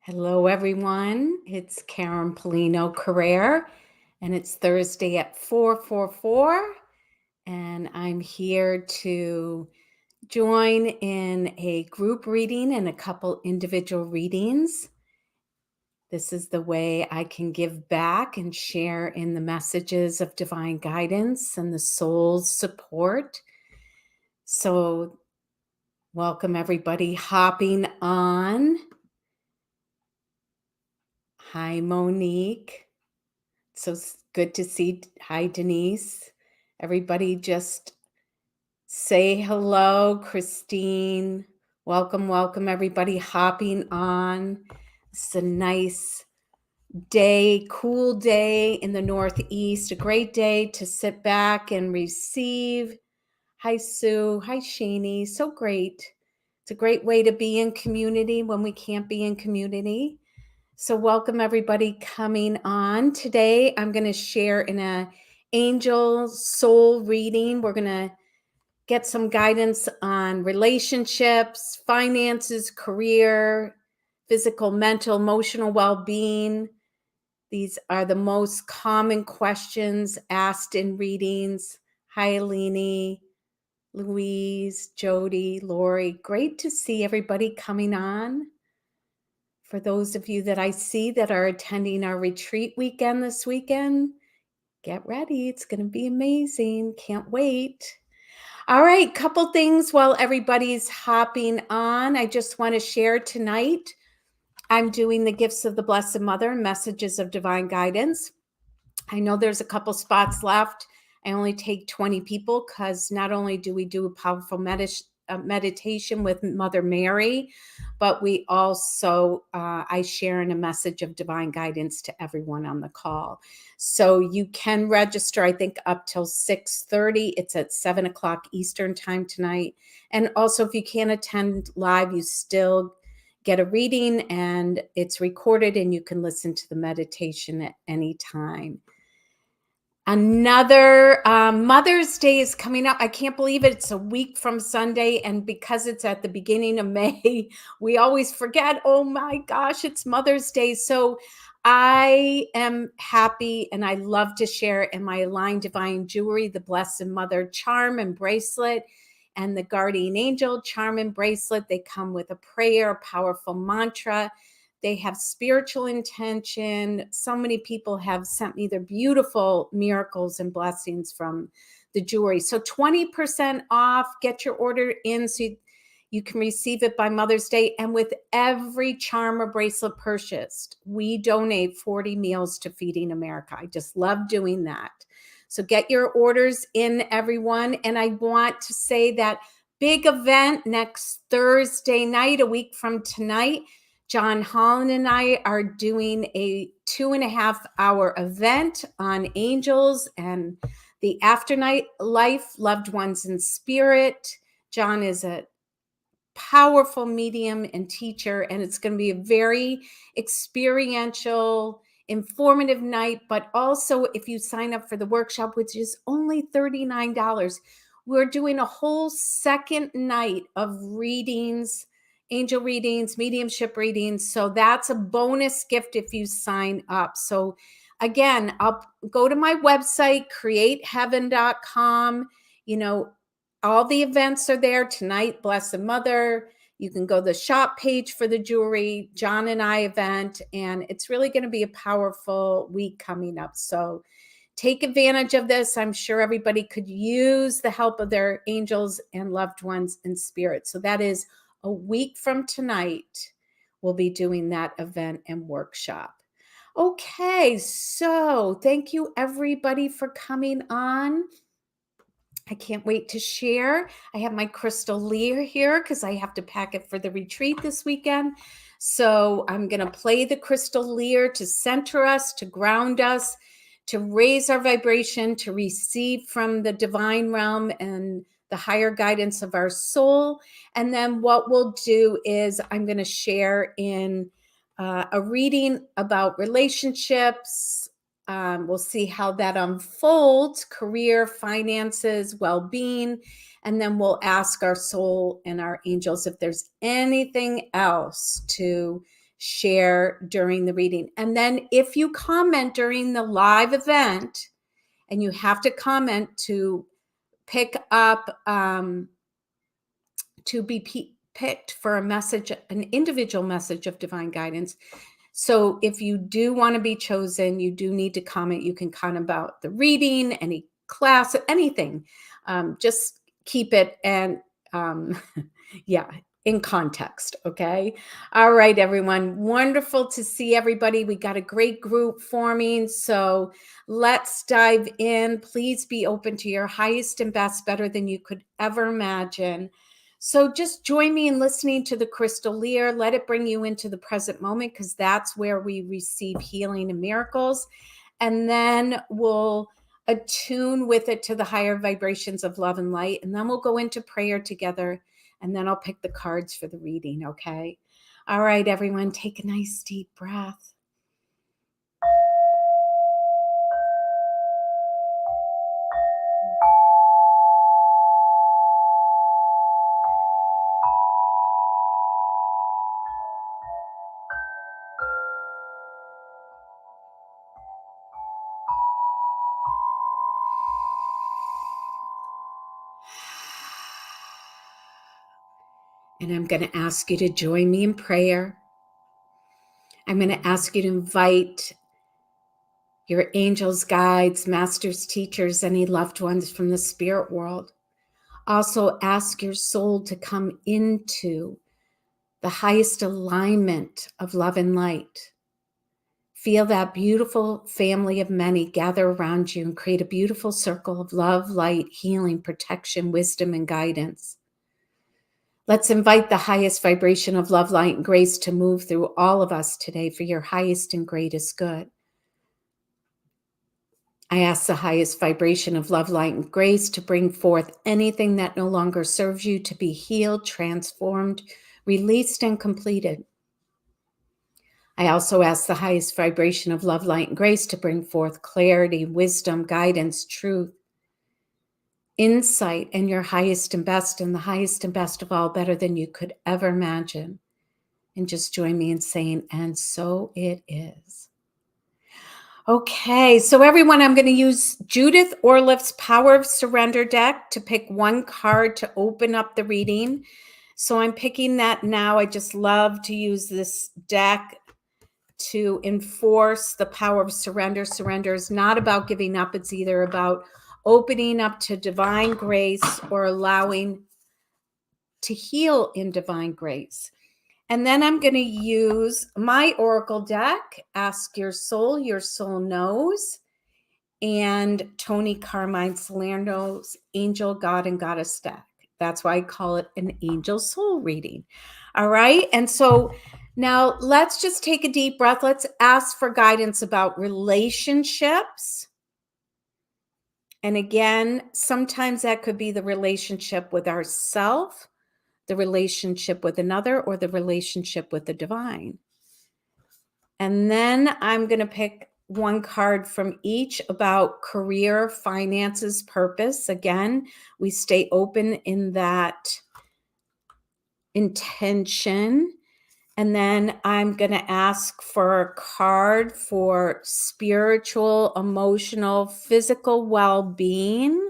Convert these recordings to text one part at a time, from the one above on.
Hello, everyone. It's Karen Polino Carrere, and it's Thursday at 4:44, and I'm here to join in a group reading and a couple individual readings. This is the way I can give back and share in the messages of divine guidance and the soul's support. So, welcome everybody hopping on. Hi, Monique. So good to see. Hi, Denise. Everybody just say hello. Christine, welcome, everybody hopping on. It's a nice day, cool day in the Northeast, a great day to sit back and receive. Hi, Sue. Hi, Shani. So great. It's a great way to be in community when we can't be in community. So welcome everybody coming on. Today I'm going to share in an angel soul reading. We're going to get some guidance on relationships, finances, career, physical, mental, emotional well-being. These are the most common questions asked in readings. Hi, Alini, Louise, Jody, Lori. Great to see everybody coming on. For those of you that I see that are attending our retreat weekend this weekend, get ready. It's going to be amazing. Can't wait. All right, couple things while everybody's hopping on. I just want to share tonight. I'm doing the Gifts of the Blessed Mother and Messages of Divine Guidance. I know there's a couple spots left. I only take 20 people because not only do we do a powerful meditation with Mother Mary, but we also, I share in a message of divine guidance to everyone on the call. So you can register, I think, up till 6:30. It's at 7 o'clock Eastern time tonight. And also, if you can't attend live, you still get a reading and it's recorded and you can listen to the meditation at any time. Another Mother's Day is coming up. I can't believe it. It's a week from Sunday. And because it's at the beginning of May, we always forget, oh my gosh, it's Mother's Day. So I am happy and I love to share in my Aligned Divine Jewelry, the Blessed Mother charm and bracelet and the Guardian Angel charm and bracelet. They come with a prayer, a powerful mantra. They have spiritual intention. So many people have sent me their beautiful miracles and blessings from the jewelry. So 20% off, get your order in so you can receive it by Mother's Day. And with every charm or bracelet purchased, we donate 40 meals to Feeding America. I just love doing that. So get your orders in, everyone. And I want to say that big event next Thursday night, a week from tonight. John Holland and I are doing a 2.5-hour event on angels and the afternight life, loved ones in spirit. John is a powerful medium and teacher, and it's going to be a very experiential, informative night. But also, if you sign up for the workshop, which is only $39, we're doing a whole second night of readings, angel readings, mediumship readings. So that's a bonus gift if you sign up. So again, I'll go to my website, createheaven.com. All the events are there tonight. Blessed Mother. You can go to the shop page for the jewelry, John and I event, and it's really going to be a powerful week coming up. So take advantage of this. I'm sure everybody could use the help of their angels and loved ones in spirit. So that is a week from tonight. We'll be doing that event and workshop. Okay, so thank you everybody for coming on. I can't wait to share. I have my crystal lyre here because I have to pack it for the retreat this weekend. So I'm going to play the crystal lyre to center us, to ground us, to raise our vibration, to receive from the divine realm and the higher guidance of our soul. And then what we'll do is I'm going to share in a reading about relationships. We'll see how that unfolds, career, finances, well-being, and then we'll ask our soul and our angels if there's anything else to share during the reading. And then if you comment during the live event, and you have to comment to pick up, to be picked for a message, an individual message of divine guidance. So if you do want to be chosen, you do need to comment. You can comment about the reading, any class, anything. Just keep it and yeah, in context. Okay. All right, everyone. Wonderful to see everybody. We got a great group forming. So let's dive in. Please be open to your highest and best, better than you could ever imagine. So just join me in listening to the crystal lyre. Let it bring you into the present moment, because that's where we receive healing and miracles. And then we'll attune with it to the higher vibrations of love and light. And then we'll go into prayer together. And then I'll pick the cards for the reading, okay? All right, everyone, take a nice deep breath. And I'm going to ask you to join me in prayer. I'm going to ask you to invite your angels, guides, masters, teachers, any loved ones from the spirit world. Also ask your soul to come into the highest alignment of love and light. Feel that beautiful family of many gather around you and create a beautiful circle of love, light, healing, protection, wisdom, and guidance. Let's invite the highest vibration of love, light, and grace to move through all of us today for your highest and greatest good. I ask the highest vibration of love, light, and grace to bring forth anything that no longer serves you to be healed, transformed, released, and completed. I also ask the highest vibration of love, light, and grace to bring forth clarity, wisdom, guidance, truth, insight, and your highest and best, and the highest and best of all, better than you could ever imagine. And just join me in saying, and so it is. Okay, so everyone, I'm going to use Judith Orliff's Power of Surrender deck to pick one card to open up the reading. So I'm picking that now. I just love to use this deck to enforce the power of surrender. Surrender is not about giving up. It's either about opening up to divine grace or allowing to heal in divine grace. And then I'm going to use my oracle deck, Ask Your Soul Knows, and Tony Carmine Salerno's Angel, God, and Goddess deck. That's why I call it an angel soul reading. All right. And so now let's just take a deep breath. Let's ask for guidance about relationships. And again, sometimes that could be the relationship with ourselves, the relationship with another, or the relationship with the divine. And then I'm going to pick one card from each about career, finances, purpose. Again, we stay open in that intention. And then I'm going to ask for a card for spiritual, emotional, physical well-being.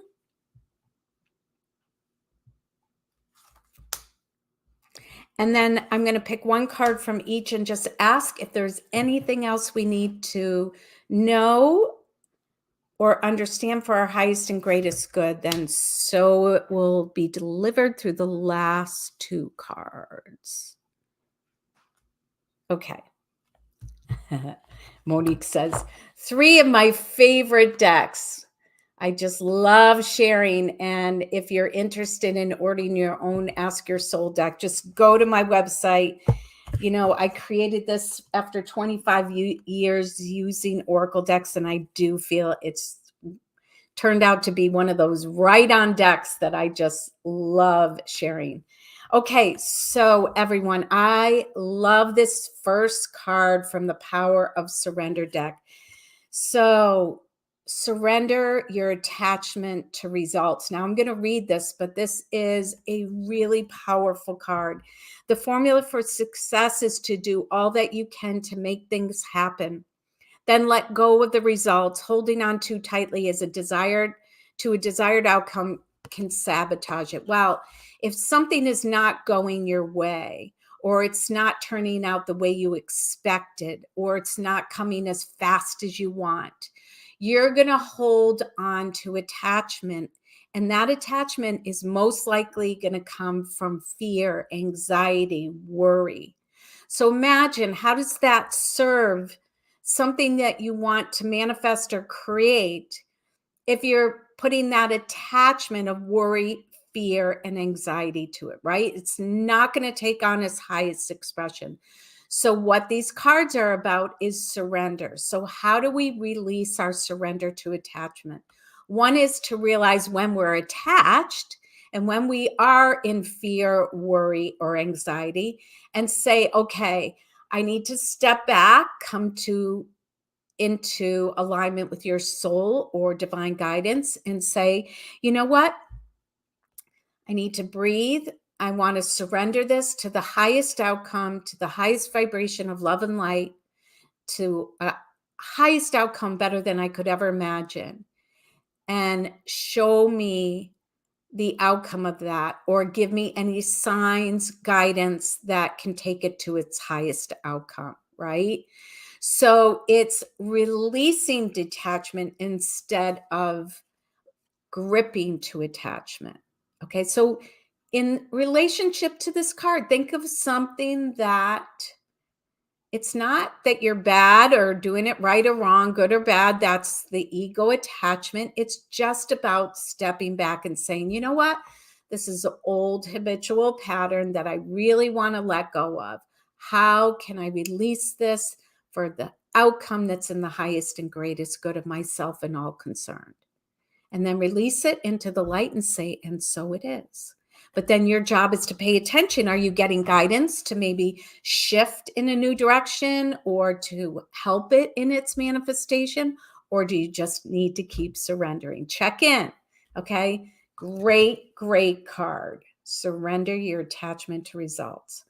And then I'm going to pick one card from each and just ask if there's anything else we need to know or understand for our highest and greatest good. Then so it will be delivered through the last two cards. Okay. Monique says, 3 of my favorite decks. I just love sharing. And if you're interested in ordering your own Ask Your Soul deck, just go to my website. You know, I created this after 25 years using Oracle decks, and I do feel it's turned out to be one of those right-on decks that I just love sharing. Okay, so everyone, I love this first card from the Power of Surrender deck. So surrender your attachment to results. Now, I'm going to read this, but this is a really powerful card. The formula for success is to do all that you can to make things happen. Then let go of the results. Holding on too tightly as a desired outcome can sabotage it. Well, if something is not going your way, or it's not turning out the way you expected, or it's not coming as fast as you want, you're going to hold on to attachment. And that attachment is most likely going to come from fear, anxiety, worry. So imagine, how does that serve something that you want to manifest or create if you're putting that attachment of worry, fear, and anxiety to it, right? It's not going to take on its highest expression. So, what these cards are about is surrender. So, how do we release our surrender to attachment? One is to realize when we're attached and when we are in fear, worry, or anxiety, and say, okay, I need to step back, come into alignment with your soul or divine guidance, and say, you know what? I need to breathe. I want to surrender this to the highest outcome, to the highest vibration of love and light, to a highest outcome better than I could ever imagine. And show me the outcome of that, or give me any signs, guidance that can take it to its highest outcome, right? So it's releasing detachment instead of gripping to attachment. Okay, so in relationship to this card, think of something that it's not that you're bad or doing it right or wrong, good or bad. That's the ego attachment. It's just about stepping back and saying, you know what? This is an old habitual pattern that I really want to let go of. How can I release this for the outcome that's in the highest and greatest good of myself and all concerned? And then release it into the light and say, and so it is. But then your job is to pay attention. Are you getting guidance to maybe shift in a new direction or to help it in its manifestation? Or do you just need to keep surrendering? Check in. Okay. Great, great card. Surrender your attachment to results.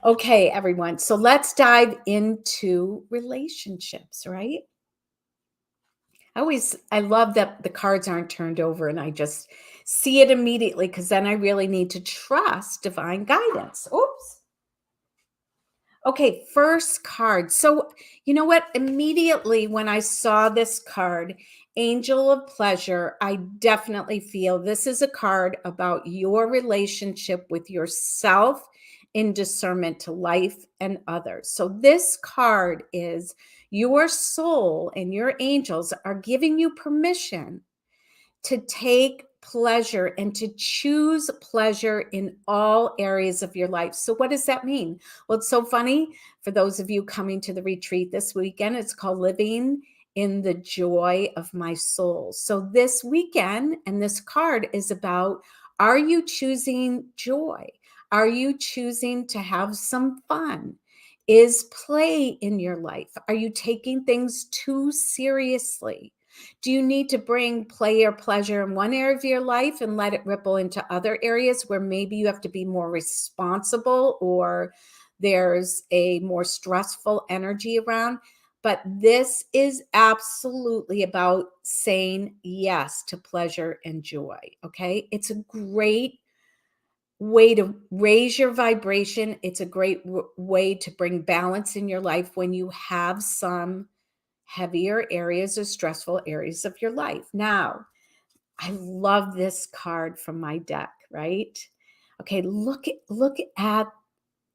Okay, everyone. So let's dive into relationships, right? I love that the cards aren't turned over and I just see it immediately, because then I really need to trust divine guidance. Oops. Okay, first card. So, you know what? Immediately when I saw this card, Angel of Pleasure, I definitely feel this is a card about your relationship with yourself in discernment to life and others. So, this card is your soul and your angels are giving you permission to take pleasure and to choose pleasure in all areas of your life. So, what does that mean? Well, it's so funny for those of you coming to the retreat this weekend. It's called Living in the Joy of My Soul. So, this weekend, and this card is about, are you choosing joy? Are you choosing to have some fun? Is play in your life? Are you taking things too seriously? Do you need to bring play or pleasure in one area of your life and let it ripple into other areas where maybe you have to be more responsible or there's a more stressful energy around? But this is absolutely about saying yes to pleasure and joy. Okay. It's a great way to raise your vibration. It's a great way to bring balance in your life when you have some heavier areas or stressful areas of your life. Now, I love this card from my deck, right? Okay, look at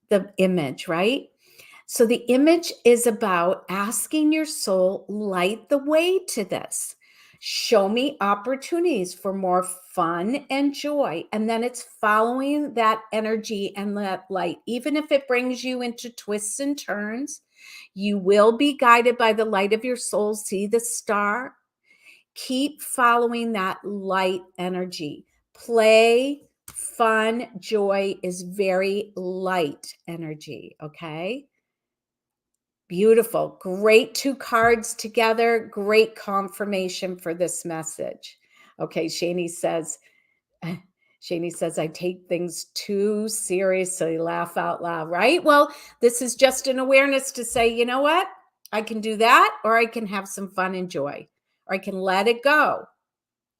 the image, right? So the image is about asking your soul, light the way to this. Show me opportunities for more fun and joy. And then it's following that energy and that light. Even if it brings you into twists and turns, you will be guided by the light of your soul. See the star? Keep following that light energy. Play, fun, joy is very light energy, okay? Beautiful. Great two cards together. Great confirmation for this message. Okay, Shani says, I take things too seriously, laugh out loud, right? Well, this is just an awareness to say, you know what? I can do that, or I can have some fun and joy, or I can let it go.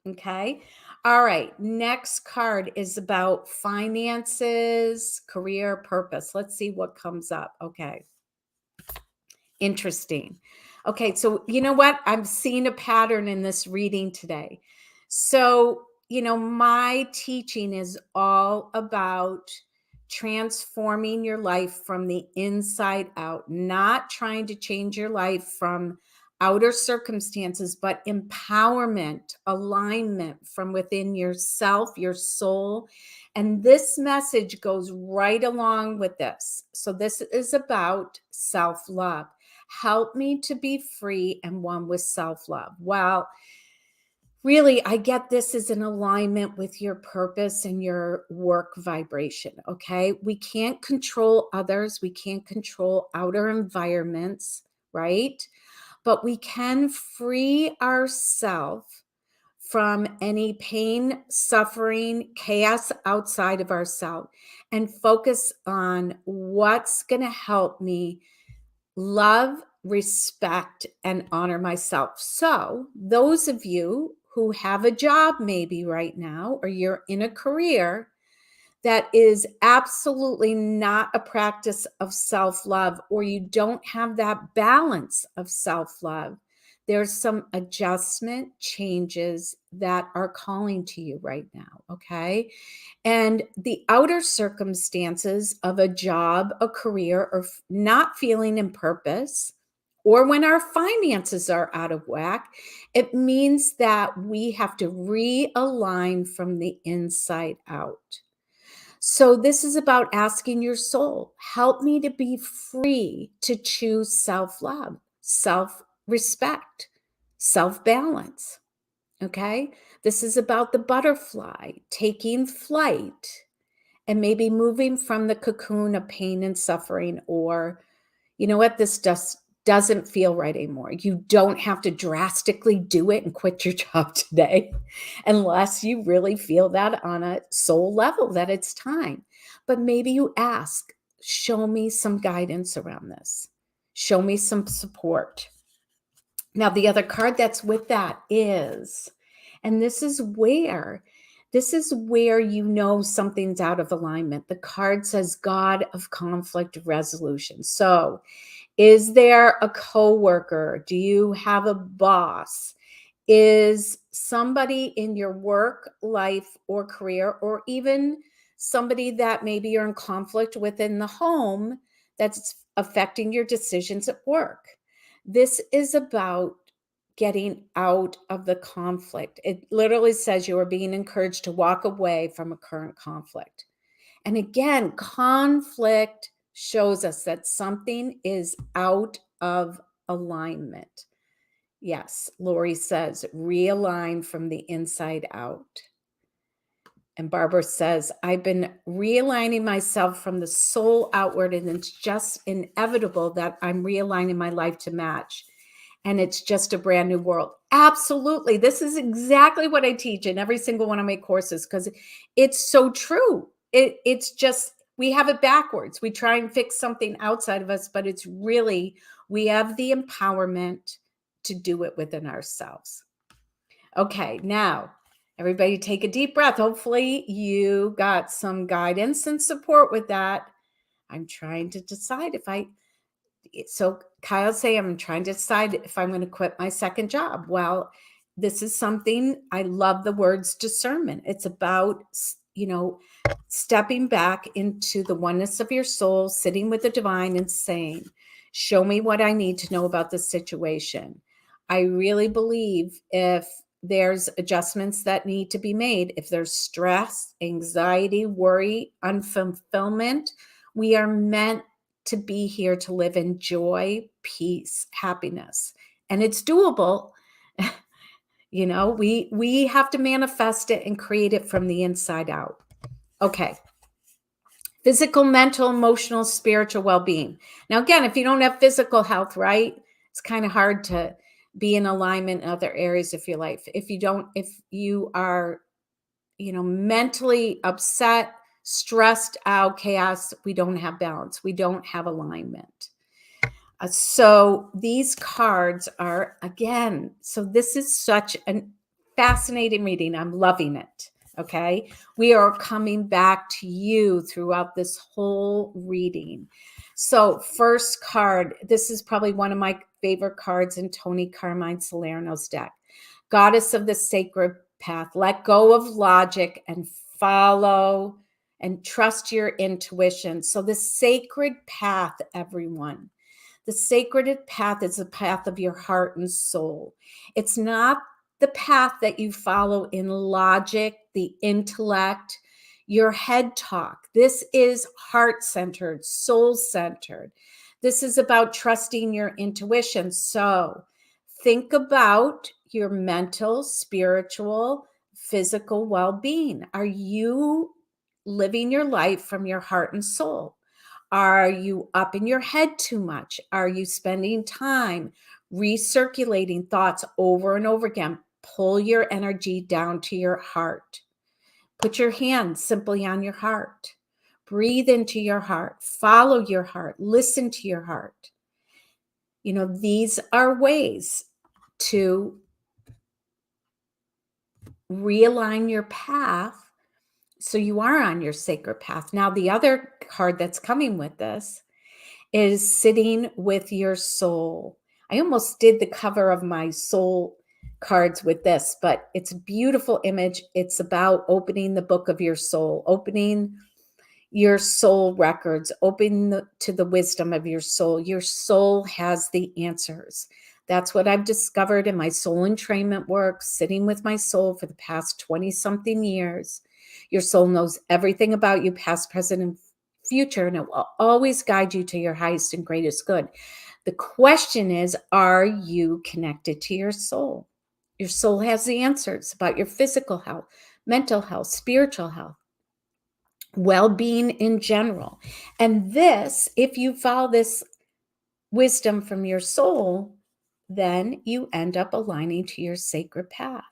Okay. All right. Next card is about finances, career, purpose. Let's see what comes up. Okay. Interesting. Okay, so you know what? I'm seeing a pattern in this reading today. So, my teaching is all about transforming your life from the inside out, not trying to change your life from outer circumstances, but empowerment, alignment from within yourself, your soul. And this message goes right along with this. So, this is about self love. Help me to be free and one with self love. Well, really, I get this is in alignment with your purpose and your work vibration. Okay. We can't control others, we can't control outer environments, right? But we can free ourselves from any pain, suffering, chaos outside of ourselves and focus on what's going to help me love, respect, and honor myself. So, those of you who have a job maybe right now, or you're in a career that is absolutely not a practice of self love, or you don't have that balance of self love, there's some adjustment changes that are calling to you right now. Okay. And the outer circumstances of a job, a career, or not feeling in purpose, or when our finances are out of whack, it means that we have to realign from the inside out. So, this is about asking your soul, help me to be free to choose self love, self respect, self balance. Okay. This is about the butterfly taking flight and maybe moving from the cocoon of pain and suffering, or, you know what, this just doesn't feel right anymore. You don't have to drastically do it and quit your job today unless you really feel that on a soul level that it's time. But maybe you ask, show me some guidance around this, show me some support. Now, the other card that's with that is, and this is where you know something's out of alignment. The card says God of conflict resolution. So, is there a coworker? Do you have a boss? Is somebody in your work life or career, or even somebody that maybe you're in conflict within the home that's affecting your decisions at work? This is about getting out of the conflict. It literally says you are being encouraged to walk away from a current conflict. And again, conflict shows us that something is out of alignment. Yes, Lori says, realign from the inside out. And Barbara says, I've been realigning myself from the soul outward, and it's just inevitable that I'm realigning my life to match. And it's just a brand new world. Absolutely. This is exactly what I teach in every single one of my courses, because it's so true. It's just, we have it backwards. We try and fix something outside of us, but it's really, we have the empowerment to do it within ourselves. Okay, now everybody take a deep breath. Hopefully you got some guidance and support with that. I'm trying to decide so Kyle say, I'm trying to decide if I'm going to quit my second job. Well, this is something, I love the words discernment. It's about, stepping back into the oneness of your soul, sitting with the divine and saying, show me what I need to know about this situation. I really believe if there's adjustments that need to be made, if there's stress, anxiety, worry, unfulfillment, we are meant to be here to live in joy, peace, happiness. And it's doable. We have to manifest it and create it from the inside out. Okay. Physical, mental, emotional, spiritual well-being. Now, again, if you don't have physical health, right, it's kind of hard to be in alignment in other areas of your life. If you are, mentally upset, stressed out, chaos, we don't have balance. We don't have alignment. So these cards are, again, so this is such a fascinating reading. I'm loving it. Okay. We are coming back to you throughout this whole reading. So, first card, this is probably one of my favorite cards in Tony Carmine Salerno's deck. Goddess of the Sacred Path. Let go of logic and follow and trust your intuition. So, the sacred path, everyone. The sacred path is the path of your heart and soul. It's not the path that you follow in logic, the intellect, your head talk. This is heart centered, soul centered. This is about trusting your intuition. So think about your mental, spiritual, physical well being. Are you living your life from your heart and soul? Are you up in your head too much? Are you spending time recirculating thoughts over and over again? Pull your energy down to your heart. Put your hand simply on your heart. Breathe into your heart. Follow your heart. Listen to your heart. These are ways to realign your path so you are on your sacred path. Now, the other card that's coming with this is sitting with your soul. I almost did the cover of my soul cards with this, but it's a beautiful image. It's about opening the book of your soul, opening your soul records, opening to the wisdom of your soul. Your soul has the answers. That's what I've discovered in my soul entrainment work, sitting with my soul for the past 20 something years. Your soul knows everything about you, past, present, and future, and it will always guide you to your highest and greatest good. The question is, are you connected to your soul? Your soul has the answers about your physical health, mental health, spiritual health, well-being in general. And this, if you follow this wisdom from your soul, then you end up aligning to your sacred path.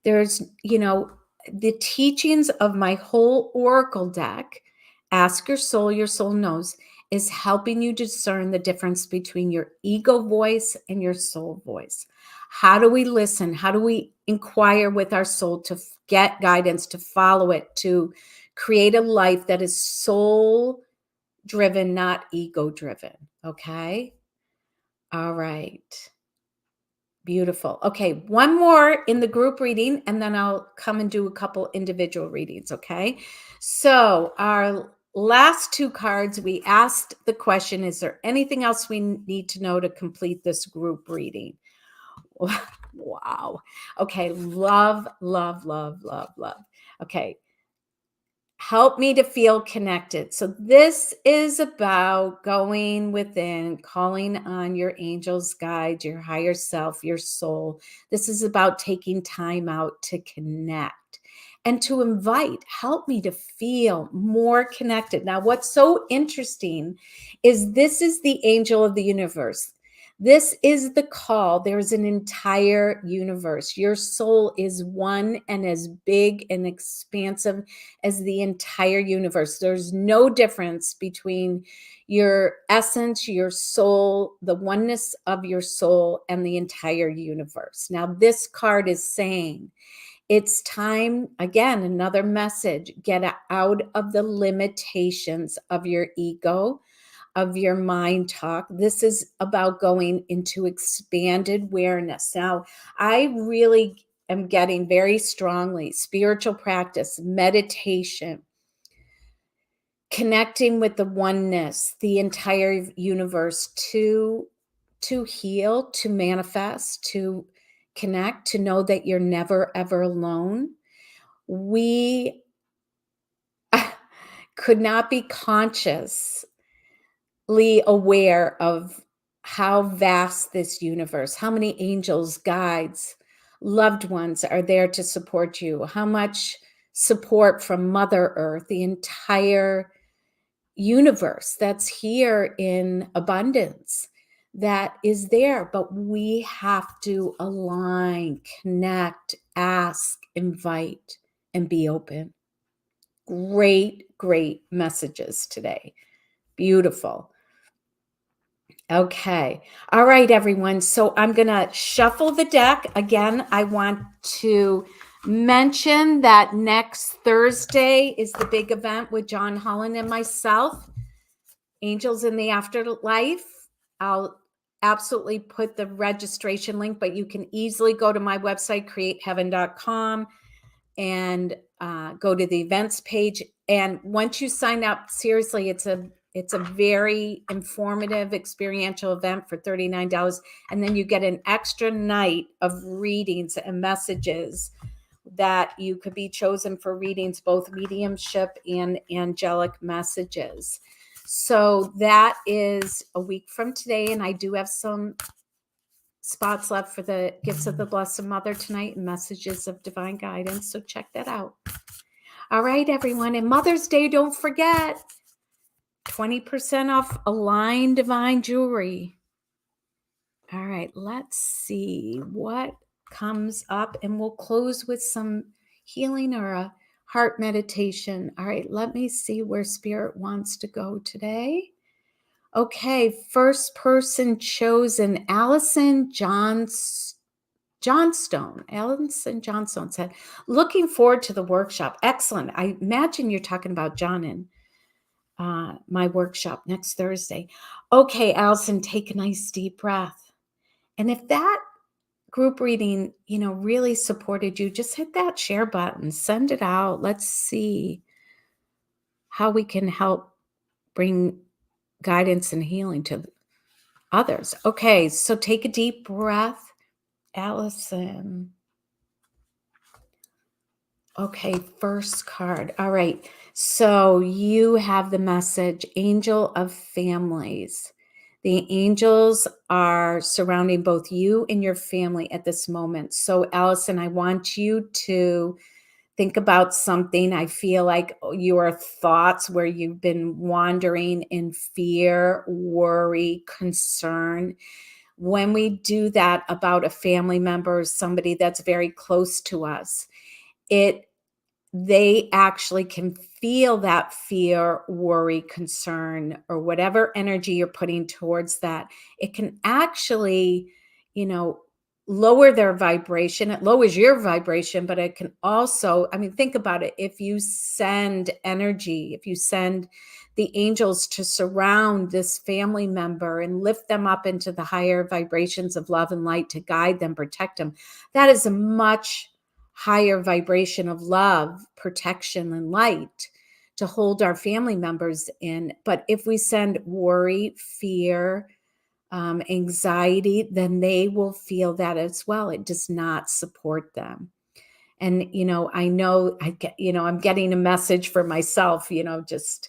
There's, the teachings of my whole oracle deck, Ask Your Soul Knows, is helping you discern the difference between your ego voice and your soul voice. How do we listen? How do we inquire with our soul to get guidance, to follow it, to create a life that is soul driven, not ego driven? Okay. All right. Beautiful. Okay, one more in the group reading, and then I'll come and do a couple individual readings, okay? So our last two cards, we asked the question, is there anything else we need to know to complete this group reading? Wow. Okay, love, love, love, love, love. Okay, help me to feel connected. So this is about going within, calling on your angels, guides, your higher self, your soul. This is about taking time out to connect and to invite, help me to feel more connected. Now, what's so interesting is this is the angel of the universe. This is the call. There's an entire universe. Your soul is one and as big and expansive as the entire universe. There's no difference between your essence, your soul, the oneness of your soul, and the entire universe. Now, this card is saying it's time, again, another message, get out of the limitations of your ego, of your mind talk. This is about going into expanded awareness. Now, I really am getting very strongly spiritual practice, meditation, connecting with the oneness, the entire universe to heal, to manifest, to connect, to know that you're never ever alone. We could not be consciously aware of how vast this universe, how many angels, guides, loved ones are there to support you, how much support from Mother Earth, the entire universe that's here in abundance, that is there, but we have to align, connect, ask, invite, and be open. Great messages today. Beautiful. Okay. All right, everyone. So I'm going to shuffle the deck. Again, I want to mention that next Thursday is the big event with John Holland and myself, Angels in the Afterlife. I'll absolutely put the registration link, but you can easily go to my website, createheaven.com, and go to the events page. And once you sign up, seriously, it's a very informative experiential event for $39. And then you get an extra night of readings and messages that you could be chosen for readings, both mediumship and angelic messages. So that is a week from today. And I do have some spots left for the Gifts of the Blessed Mother tonight and Messages of Divine Guidance. So check that out. All right, everyone. And Mother's Day, don't forget, 20% off Align Divine Jewelry. All right, let's see what comes up, and we'll close with some healing or a heart meditation. All right, let me see where Spirit wants to go today. Okay, first person chosen, Allison Johnstone. Allison Johnstone said, looking forward to the workshop. Excellent. I imagine you're talking about John and my workshop next Thursday. Okay, Allison, take a nice deep breath. And if that group reading, really supported you, just hit that share button, send it out. Let's see how we can help bring guidance and healing to others. Okay, so take a deep breath, Allison. Okay, first card. All right, so you have the message, Angel of Families. The angels are surrounding both you and your family at this moment. So, Allison, I want you to think about something. I feel like your thoughts where you've been wandering in fear, worry, concern. When we do that about a family member, somebody that's very close to us, they actually can feel that fear, worry, concern, or whatever energy you're putting towards that. It can actually, lower their vibration. It lowers your vibration, but it can also, think about it. If you send energy, if you send the angels to surround this family member and lift them up into the higher vibrations of love and light to guide them, protect them, that is a much higher vibration of love, protection, and light to hold our family members in. But if we send worry, fear, anxiety, then they will feel that as well. It does not support them. And, I know I'm getting a message for myself, just,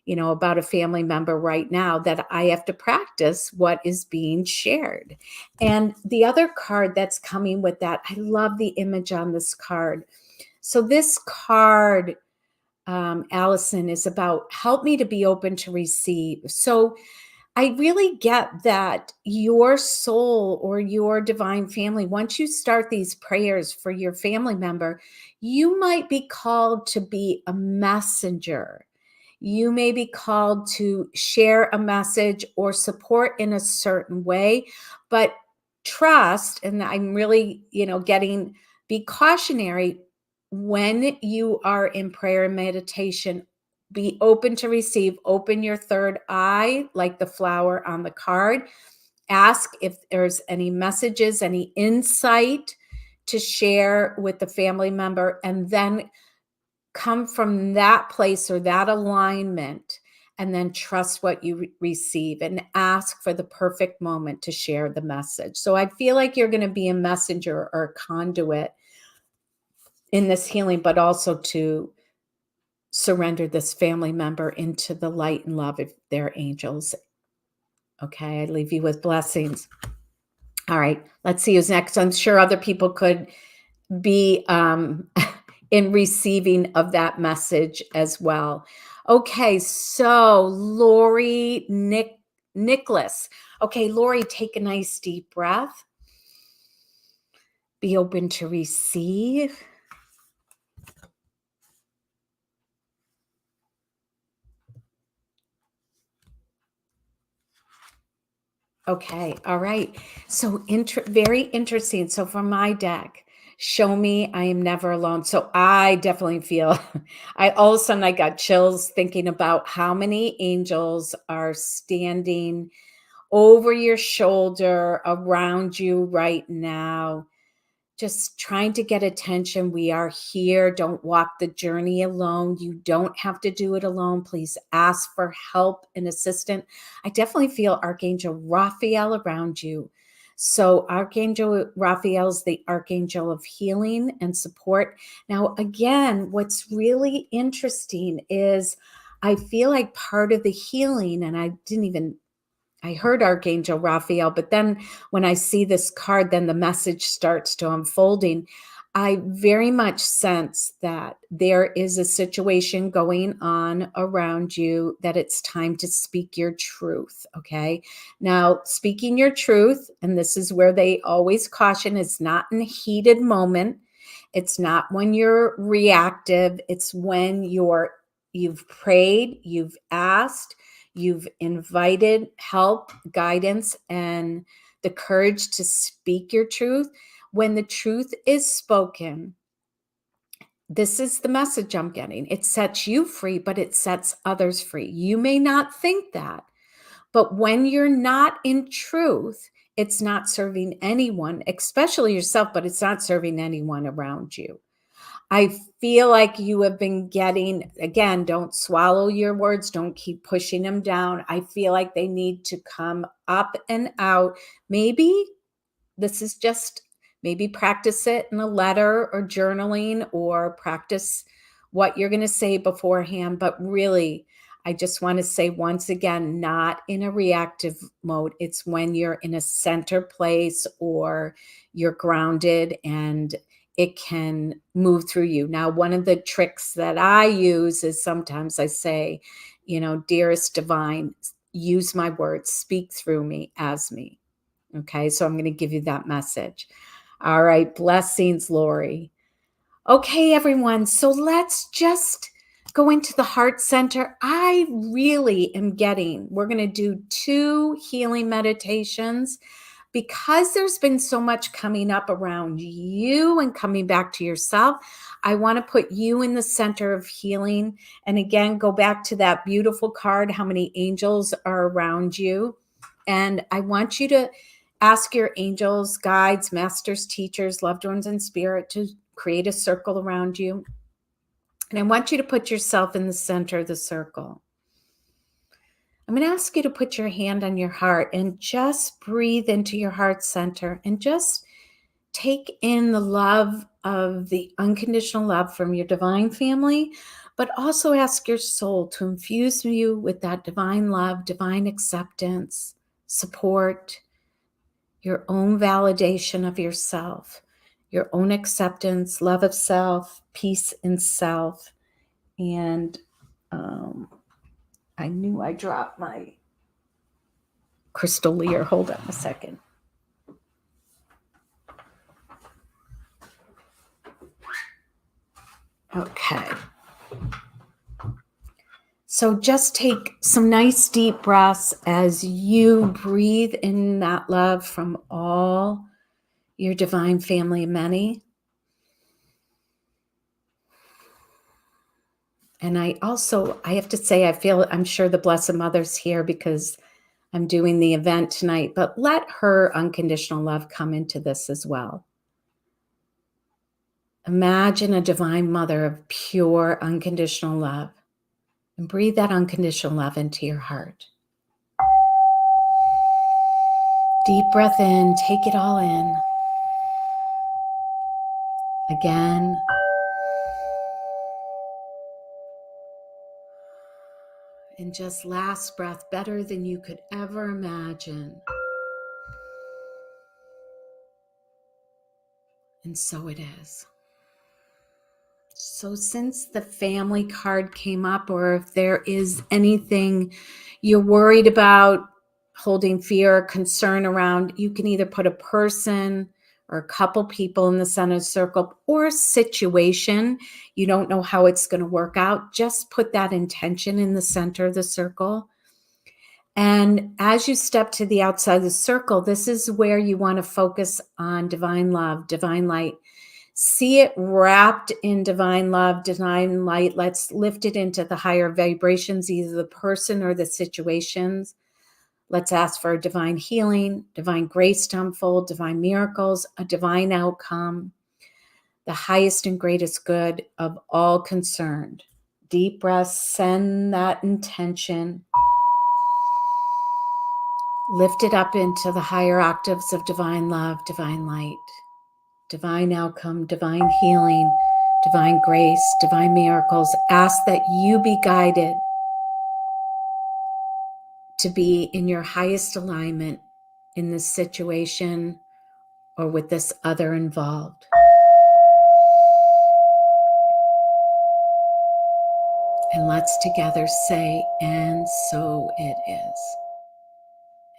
about a family member right now that I have to practice what is being shared. And the other card that's coming with that, I love the image on this card. So this card, Allison, is about help me to be open to receive. So I really get that your soul or your divine family, once you start these prayers for your family member, you might be called to be a messenger. You may be called to share a message or support in a certain way, but trust, and I'm really, be cautionary when you are in prayer and meditation. Be open to receive, open your third eye, like the flower on the card. Ask if there's any messages, any insight to share with the family member, and then come from that place or that alignment, and then trust what you receive and ask for the perfect moment to share the message. So I feel like you're going to be a messenger or a conduit in this healing, but also to surrender this family member into the light and love of their angels. Okay, I leave you with blessings. All right, let's see who's next. I'm sure other people could be in receiving of that message as well. Okay, so Nicholas. Okay, Lori, take a nice deep breath. Be open to receive. Okay, all right. So very interesting. So for my deck, show me I am never alone. So I definitely feel I all of a sudden I got chills thinking about how many angels are standing over your shoulder around you right now, just trying to get attention. We are here. Don't walk the journey alone. You don't have to do it alone. Please ask for help and assistance. I definitely feel Archangel Raphael around you. So Archangel Raphael is the Archangel of healing and support. Now, again, what's really interesting is I feel like part of the healing, and I heard Archangel Raphael, but then when I see this card, then the message starts to unfolding. I very much sense that there is a situation going on around you that it's time to speak your truth. Okay. Now, speaking your truth, and this is where they always caution, it's not in a heated moment. It's not when you're reactive. It's when you've prayed, you've asked, you've invited help, guidance, and the courage to speak your truth. When the truth is spoken, this is the message I'm getting. It sets you free, but it sets others free. You may not think that, but when you're not in truth, it's not serving anyone, especially yourself, but it's not serving anyone around you. I feel like you have been getting, again, don't swallow your words, don't keep pushing them down. I feel like they need to come up and out. Maybe this is just, maybe practice it in a letter or journaling, or practice what you're going to say beforehand. But really, I just want to say once again, not in a reactive mode. It's when you're in a center place or you're grounded and it can move through you. Now, one of the tricks that I use is sometimes I say, dearest divine, use my words, speak through me as me. Okay, so I'm going to give you that message. All right, blessings, Lori. Okay, everyone, so let's just go into the heart center. I really am we're going to do 2 healing meditations because there's been so much coming up around you and coming back to yourself. I want to put you in the center of healing. And again, go back to that beautiful card, how many angels are around you. And I want you to ask your angels, guides, masters, teachers, loved ones in spirit to create a circle around you. And I want you to put yourself in the center of the circle. I'm going to ask you to put your hand on your heart and just breathe into your heart center and just take in the love of the unconditional love from your divine family, but also ask your soul to infuse you with that divine love, divine acceptance, support, your own validation of yourself, your own acceptance, love of self, peace in self. And I knew I dropped my crystal leer. Hold on a second. Okay. So just take some nice deep breaths as you breathe in that love from all your divine family of many. And I have to say, I'm sure the Blessed Mother's here because I'm doing the event tonight, but let her unconditional love come into this as well. Imagine a divine mother of pure unconditional love and breathe that unconditional love into your heart. Deep breath in, take it all in. Again. And just last breath, better than you could ever imagine. And so it is. So since the family card came up, or if there is anything you're worried about, holding fear or concern around, you can either put a person or a couple people in the center circle, or a situation. You don't know how it's going to work out. Just put that intention in the center of the circle. And as you step to the outside of the circle, this is where you want to focus on divine love, divine light. See it wrapped in divine love, divine light. Let's lift it into the higher vibrations, either the person or the situations. Let's ask for a divine healing, divine grace to unfold, divine miracles, a divine outcome, the highest and greatest good of all concerned. Deep breaths, send that intention. Lift it up into the higher octaves of divine love, divine light, divine outcome, divine healing, divine grace, divine miracles. Ask that you be guided to be in your highest alignment in this situation or with this other involved. And let's together say, and so it is.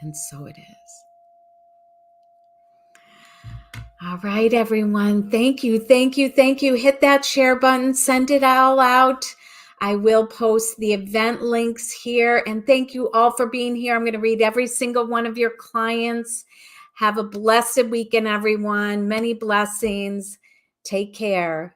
And so it is. All right, everyone. Thank you. Thank you. Thank you. Hit that share button. Send it all out. I will post the event links here. And thank you all for being here. I'm going to read every single one of your clients. Have a blessed weekend, everyone. Many blessings. Take care.